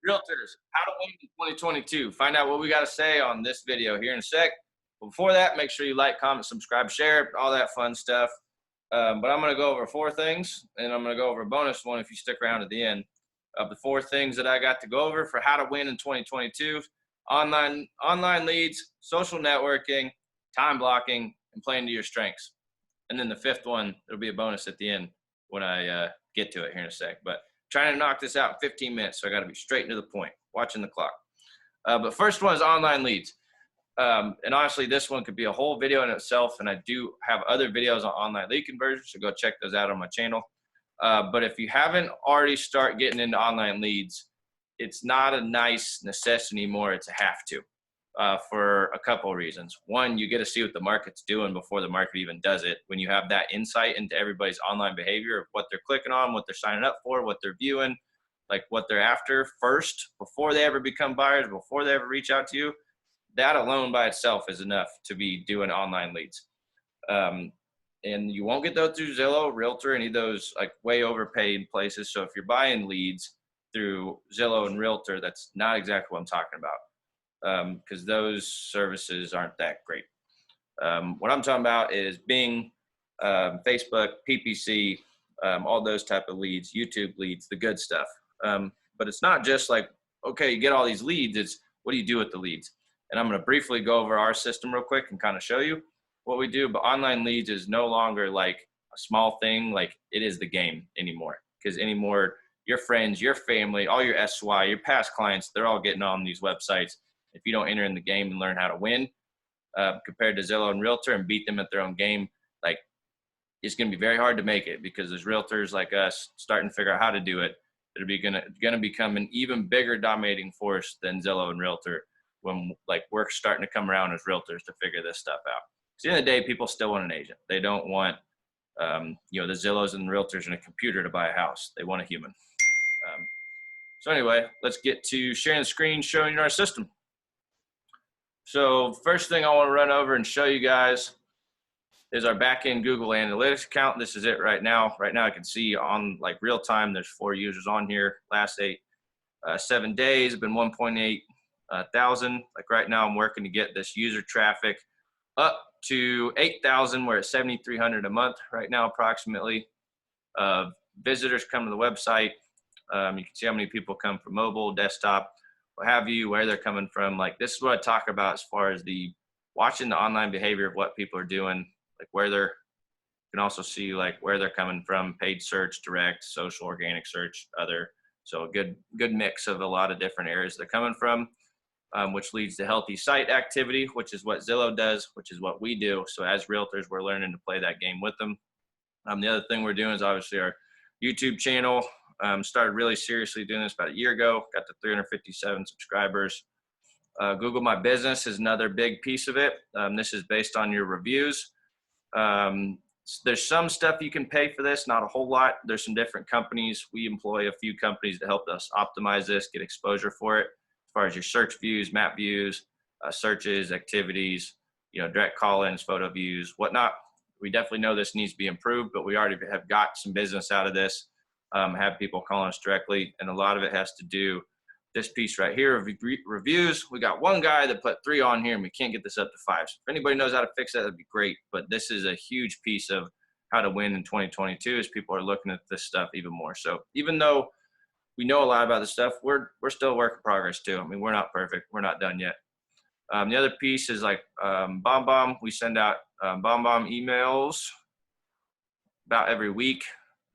Realtors, how to win in 2022. Find out what we got to say on this video here in a sec. But before that, make sure you like, comment, subscribe, share, all that fun stuff. But I'm going to go over 4 things, and I'm going to go over a bonus one if you stick around at the end. Of the 4 things that I got to go over for how to win in 2022, online leads, social networking, time blocking, and playing to your strengths. And then the 5th one, it'll be a bonus at the end when I get to it here in a sec. But trying to knock this out in 15 minutes, so I got to be straight and to the point, watching the clock. But first one is online leads. And honestly, this one could be a whole video in itself, and I do have other videos on online lead conversion, so go check those out on my channel. But if you haven't already start getting into online leads, it's not a nice necessity anymore, it's a have to. For a couple of reasons. One, you get to see what the market's doing before the market even does it. When you have that insight into everybody's online behavior of what they're clicking on, what they're signing up for, what they're viewing, like what they're after first, before they ever become buyers, before they ever reach out to you, that alone by itself is enough to be doing online leads. And you won't get those through Zillow, Realtor, any of those like way overpaid places. So if you're buying leads through Zillow and Realtor, that's not exactly what I'm talking about. Because those services aren't that great. What I'm talking about is Bing, Facebook, PPC, all those type of leads, YouTube leads, the good stuff. But it's not just like, okay, you get all these leads, it's what do you do with the leads? And I'm going to briefly go over our system real quick and kind of show you what we do. But online leads is no longer like a small thing, like it is the game anymore. Because anymore, your friends, your family, all your SY, your past clients, they're all getting on these websites. If you don't enter in the game and learn how to win, compared to Zillow and Realtor and beat them at their own game, like it's going to be very hard to make it because there's realtors like us starting to figure out how to do it. It'll going to become an even bigger dominating force than Zillow and Realtor when like we're starting to come around as realtors to figure this stuff out. At the end of the day, people still want an agent. They don't want, the Zillows and Realtors and a computer to buy a house. They want a human. So anyway, let's get to sharing the screen, showing you our system. So first thing I want to run over and show you guys is our back-end Google Analytics account. This is it right now. Right now I can see on like real time, there's 4 users on here. Last 7 days, been 1.8 thousand. Like right now I'm working to get this user traffic up to 8,000. We're at 7,300 a month right now approximately. Visitors come to the website. You can see how many people come from mobile, desktop, what have you, where they're coming from. Like this is what I talk about as far as the watching the online behavior of what people are doing, like where they're, you can also see like where they're coming from, paid search, direct, social, organic search, other. So a good mix of a lot of different areas they're coming from, which leads to healthy site activity, which is what Zillow does, which is what we do. So as realtors, we're learning to play that game with them. The other thing we're doing is obviously our YouTube channel. Started really seriously doing this about a year ago, got to 357 subscribers. Google My Business is another big piece of it. This is based on your reviews. There's some stuff you can pay for this, not a whole lot. There's some different companies. We employ a few companies to help us optimize this, get exposure for it. As far as your search views, map views, searches, activities, direct call-ins, photo views, whatnot. We definitely know this needs to be improved, but we already have got some business out of this. Have people calling us directly, and a lot of it has to do this piece right here of reviews. We got one guy that put 3 on here and we can't get this up to 5. So if anybody knows how to fix that, that'd be great. But this is a huge piece of how to win in 2022 as people are looking at this stuff even more. So even though we know a lot about this stuff, we're still a work in progress too. I mean, we're not perfect. We're not done yet. The other piece is like BombBomb. We send out BombBomb emails about every week.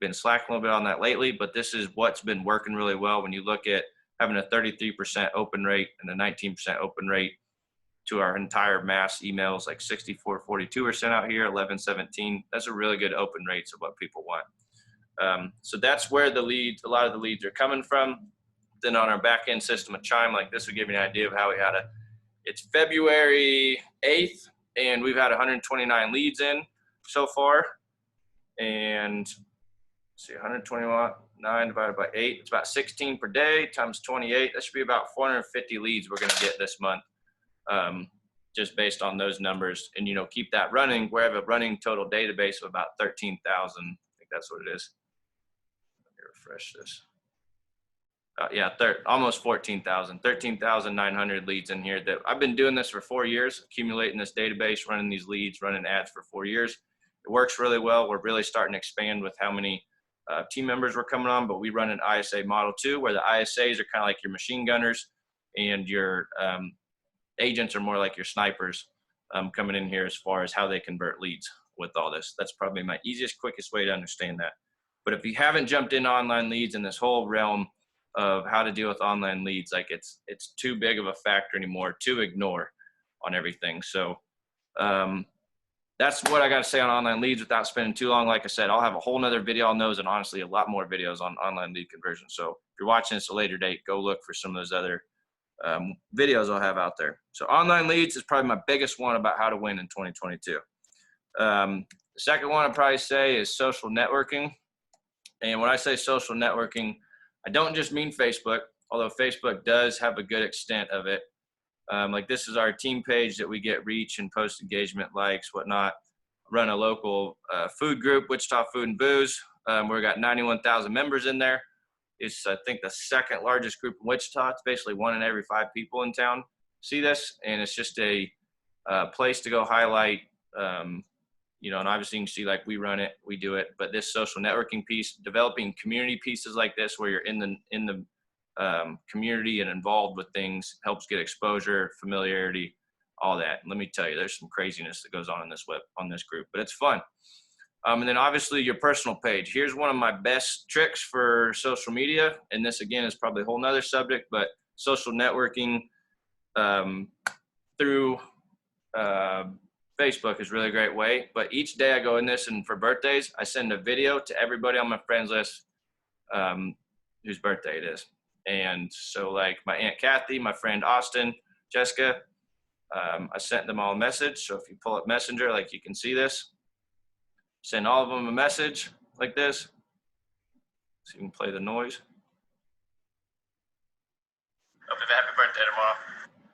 Been slacking a little bit on that lately, but this is what's been working really well when you look at having a 33% open rate and a 19% open rate to our entire mass emails, like 6442 are sent out here, 1117. That's a really good open rates of what people want. So that's where a lot of the leads are coming from. Then on our back end system of Chime, like this will give you an idea of how we had it's February 8th and we've had 129 leads in so far. And see, 129 divided by 8, it's about 16 per day times 28. That should be about 450 leads we're going to get this month, just based on those numbers. And, keep that running. We have a running total database of about 13,000. I think that's what it is. Let me refresh this. Yeah, almost 14,000, 13,900 leads in here. That I've been doing this for 4 years, accumulating this database, running these leads, running ads for 4 years. It works really well. We're really starting to expand with how many team members we're coming on, but we run an ISA model too, where the ISAs are kind of like your machine gunners and your agents are more like your snipers coming in here as far as how they convert leads with all this. That's probably my easiest, quickest way to understand that. But if you haven't jumped into online leads in this whole realm of how to deal with online leads, like it's too big of a factor anymore to ignore on everything. So that's what I got to say on online leads without spending too long. Like I said, I'll have a whole nother video on those and honestly a lot more videos on online lead conversion. So if you're watching this at a later date, go look for some of those other videos I'll have out there. So online leads is probably my biggest one about how to win in 2022. The second one I'd probably say is social networking. And when I say social networking, I don't just mean Facebook, although Facebook does have a good extent of it. Like this is our team page that we get reach and post engagement, likes, whatnot. Run a local food group, Wichita Food and Booze. We've got 91,000 members in there. It's, I think, the second largest group in Wichita. It's basically 1 in every 5 people in town see this, and it's just a place to go highlight. You know, and obviously you can see like we run it, we do it, but this social networking piece, developing community pieces like this where you're in the community and involved with things helps get exposure, familiarity, all that. And let me tell you, there's some craziness that goes on in this group, but it's fun. And then obviously your personal page. Here's one of my best tricks for social media. And this again is probably a whole nother subject, but social networking through Facebook is a really great way. But each day I go in this, and for birthdays, I send a video to everybody on my friends list whose birthday it is. And so like my Aunt Kathy, my friend Austin, Jessica, I sent them all a message. So if you pull up Messenger, like you can see this, send all of them a message like this. So you can play the noise. Hope you have a happy birthday tomorrow.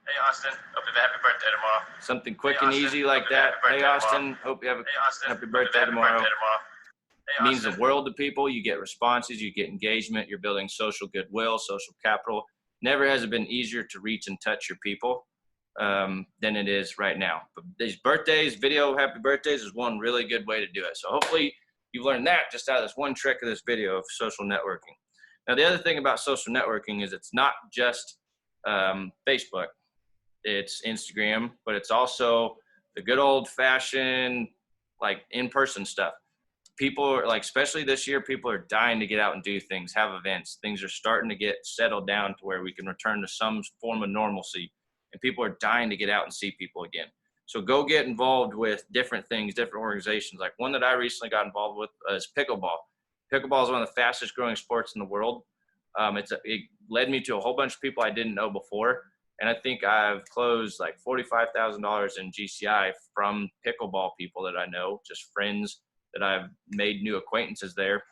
Hey Austin, hope you have a happy birthday tomorrow. Something quick and easy like that. Hey Austin, hope you have a happy birthday tomorrow. It means the world to people. You get responses, you get engagement, you're building social goodwill, social capital. Never has it been easier to reach and touch your people than it is right now. But these birthdays, video happy birthdays is one really good way to do it. So hopefully you've learned that just out of this one trick of this video of social networking. Now, the other thing about social networking is it's not just Facebook, it's Instagram, but it's also the good old fashioned, like in-person stuff. People are like, especially this year, people are dying to get out and do things, have events. Things are starting to get settled down to where we can return to some form of normalcy. And people are dying to get out and see people again. So go get involved with different things, different organizations. Like one that I recently got involved with is pickleball. Pickleball is one of the fastest growing sports in the world. It led me to a whole bunch of people I didn't know before. And I think I've closed like $45,000 in GCI from pickleball people that I know, just friends that I've made new acquaintances there,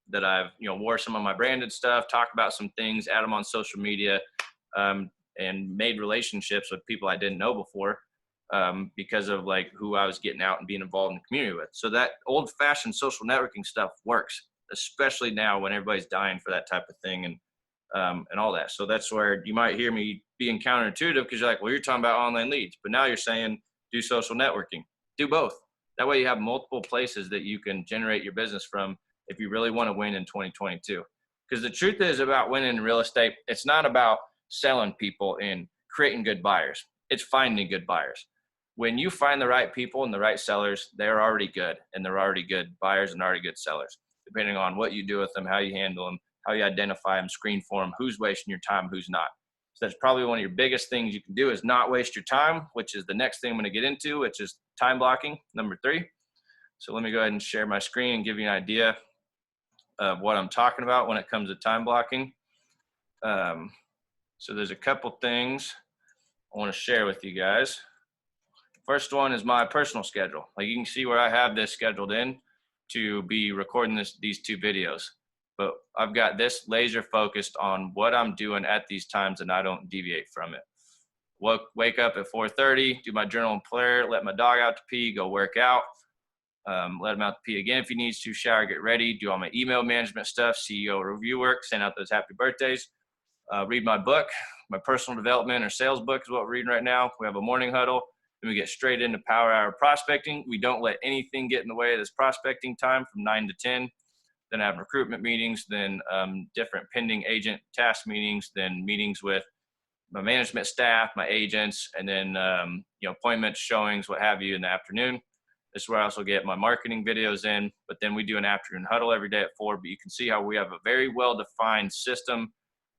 that I've, wore some of my branded stuff, talked about some things, add them on social media, and made relationships with people I didn't know before because of like who I was getting out and being involved in the community with. So that old fashioned social networking stuff works, especially now when everybody's dying for that type of thing and all that. So that's where you might hear me being counterintuitive because you're like, well, you're talking about online leads, but now you're saying do social networking. Do both. That way you have multiple places that you can generate your business from if you really want to win in 2022. Because the truth is about winning in real estate, it's not about selling people and creating good buyers. It's finding good buyers. When you find the right people and the right sellers, they're already good, and they're already good buyers and already good sellers, depending on what you do with them, how you handle them, how you identify them, screen for them, who's wasting your time, who's not. So that's probably one of your biggest things you can do is not waste your time, which is the next thing I'm going to get into, which is time blocking, number 3. So let me go ahead and share my screen and give you an idea of what I'm talking about when it comes to time blocking. So there's a couple things I want to share with you guys. First one is my personal schedule. Like you can see where I have this scheduled in to be recording these 2 videos. But I've got this laser focused on what I'm doing at these times and I don't deviate from it. Wake up at 4:30, do my journal and prayer, let my dog out to pee, go work out, let him out to pee again if he needs to, shower, get ready, do all my email management stuff, CEO review work, send out those happy birthdays, read my book. My personal development or sales book is what we're reading right now. We have a morning huddle. Then we get straight into power hour prospecting. We don't let anything get in the way of this prospecting time from 9 to 10. Then I have recruitment meetings, then different pending agent task meetings, then meetings with my management staff, my agents, and then appointments, showings, what have you in the afternoon. This is where I also get my marketing videos in, but then we do an afternoon huddle every day at 4. But you can see how we have a very well-defined system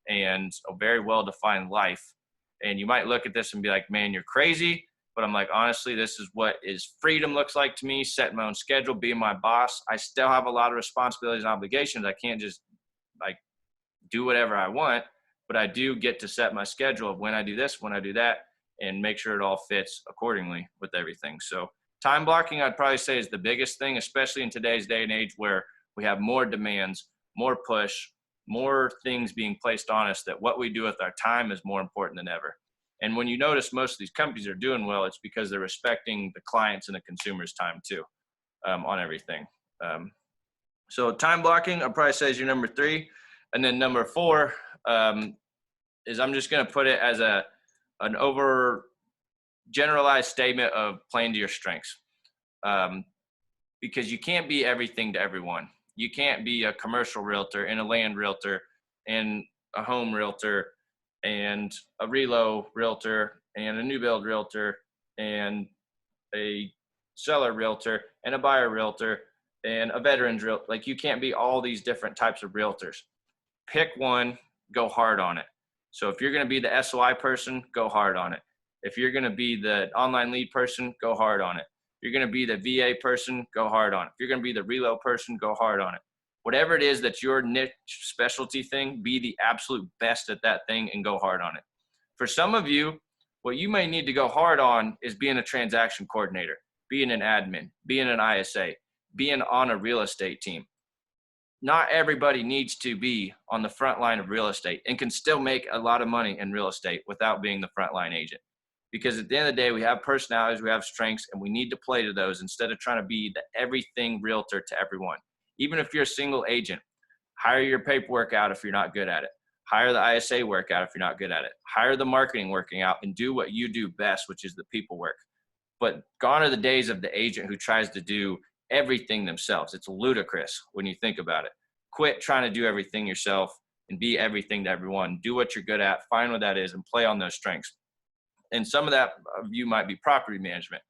and a very well-defined life. And you might look at this and be like, man, you're crazy. But I'm like, honestly, this is what is freedom looks like to me, setting my own schedule, being my boss. I still have a lot of responsibilities and obligations. I can't just like do whatever I want, but I do get to set my schedule of when I do this, when I do that, and make sure it all fits accordingly with everything. So time blocking, I'd probably say, is the biggest thing, especially in today's day and age where we have more demands, more push, more things being placed on us, that what we do with our time is more important than ever. And when you notice most of these companies are doing well, it's because they're respecting the clients and the consumer's time too, on everything. So time blocking, I'd probably say, is your number 3. And then number 4 is, I'm just going to put it as an over generalized statement of playing to your strengths. Because you can't be everything to everyone. You can't be a commercial realtor and a land realtor and a home realtor and a relo realtor and a new build realtor and a seller realtor and a buyer realtor and a veterans realtor. Like, you can't be all these different types of realtors. Pick one, go hard on it. So if you're going to be the SOI person, go hard on it. If you're going to be the online lead person, go hard on it. If you're going to be the VA person, go hard on it. If you're going to be the relo person, go hard on it. Whatever it is that's your niche specialty thing, be the absolute best at that thing and go hard on it. For some of you, what you may need to go hard on is being a transaction coordinator, being an admin, being an ISA, being on a real estate team. Not everybody needs to be on the front line of real estate and can still make a lot of money in real estate without being the frontline agent. Because at the end of the day, we have personalities, we have strengths, and we need to play to those instead of trying to be the everything realtor to everyone. Even if you're a single agent, hire your paperwork out if you're not good at it. Hire the ISA work out if you're not good at it. Hire the marketing working out and do what you do best, which is the people work. But gone are the days of the agent who tries to do everything themselves. It's ludicrous when you think about it. Quit trying to do everything yourself and be everything to everyone. Do what you're good at, find what that is, and play on those strengths. And some of that of you might be property management.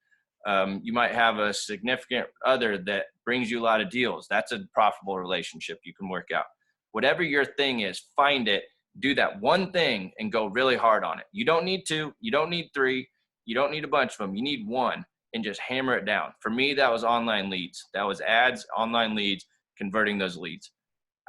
You might have a significant other that brings you a lot of deals. That's a profitable relationship you can work out. Whatever your thing is, find it, do that one thing, and go really hard on it. You don't need 2, you don't need 3, you don't need a bunch of them. You need one, and just hammer it down. For me, that was online leads. That was ads, online leads, converting those leads.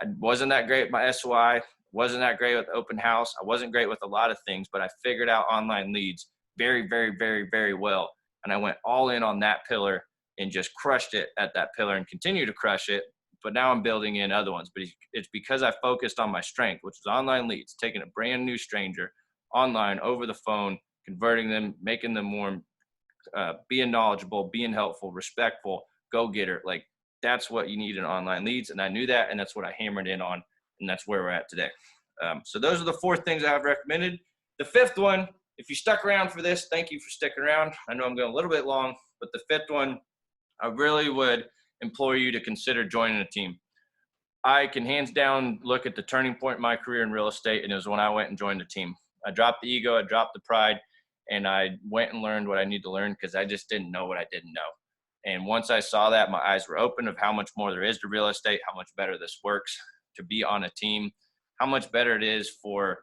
I wasn't that great with my SOI, wasn't that great with open house. I wasn't great with a lot of things, but I figured out online leads very, very, very, very well. And I went all in on that pillar and just crushed it at that pillar and continue to crush it. But now I'm building in other ones. But it's because I focused on my strength, which was online leads, taking a brand new stranger online over the phone, converting them, making them more, being knowledgeable, being helpful, respectful, go-getter. Like, that's what you need in online leads. And I knew that, and that's what I hammered in on, and that's where we're at today. So those are the 4 things I have recommended. The 5th one, if you stuck around for this, thank you for sticking around. I know I'm going a little bit long, but the 5th one, I really would implore you to consider joining a team. I can hands down look at the turning point in my career in real estate, and it was when I went and joined a team. I dropped the ego, I dropped the pride, and I went and learned what I need to learn because I just didn't know what I didn't know. And once I saw that, my eyes were open of how much more there is to real estate, how much better this works to be on a team, how much better it is for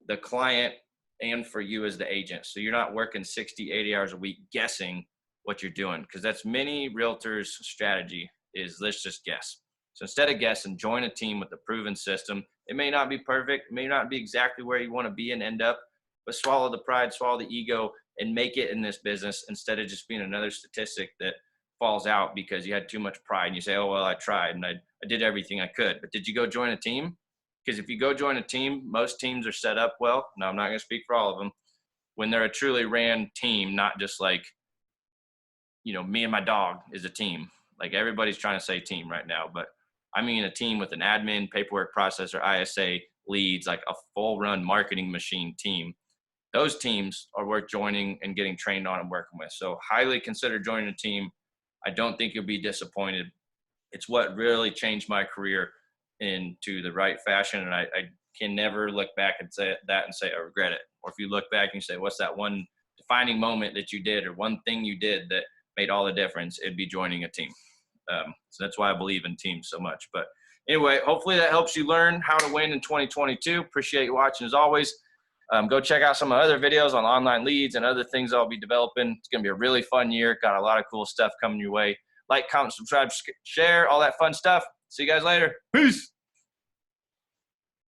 the client and for you as the agent. So you're not working 60, 80 hours a week guessing what you're doing, because that's many realtors' strategy is, let's just guess. So instead of guessing, join a team with a proven system. It may not be perfect, may not be exactly where you want to be and end up, but swallow the pride, swallow the ego, and make it in this business instead of just being another statistic that falls out because you had too much pride and you say, oh, well, I tried and I did everything I could. But did you go join a team? Because if you go join a team, most teams are set up well. Now, I'm not going to speak for all of them. When they're a truly ran team, not just like, you know, me and my dog is a team. Like, everybody's trying to say team right now, but I mean a team with an admin, paperwork processor, ISA, leads, like a full run marketing machine team, those teams are worth joining and getting trained on and working with. So highly consider joining a team. I don't think you'll be disappointed. It's what really changed my career into the right fashion. And I can never look back and say that and say I regret it. Or if you look back and you say, what's that one defining moment that you did or one thing you did that made all the difference, it'd be joining a team. So that's why I believe in teams so much. But anyway, hopefully that helps you learn how to win in 2022. Appreciate you watching as always. Go check out some of my other videos on online leads and other things I'll be developing. It's going to be a really fun year. Got a lot of cool stuff coming your way. Like, comment, subscribe, share, all that fun stuff. See you guys later. Peace.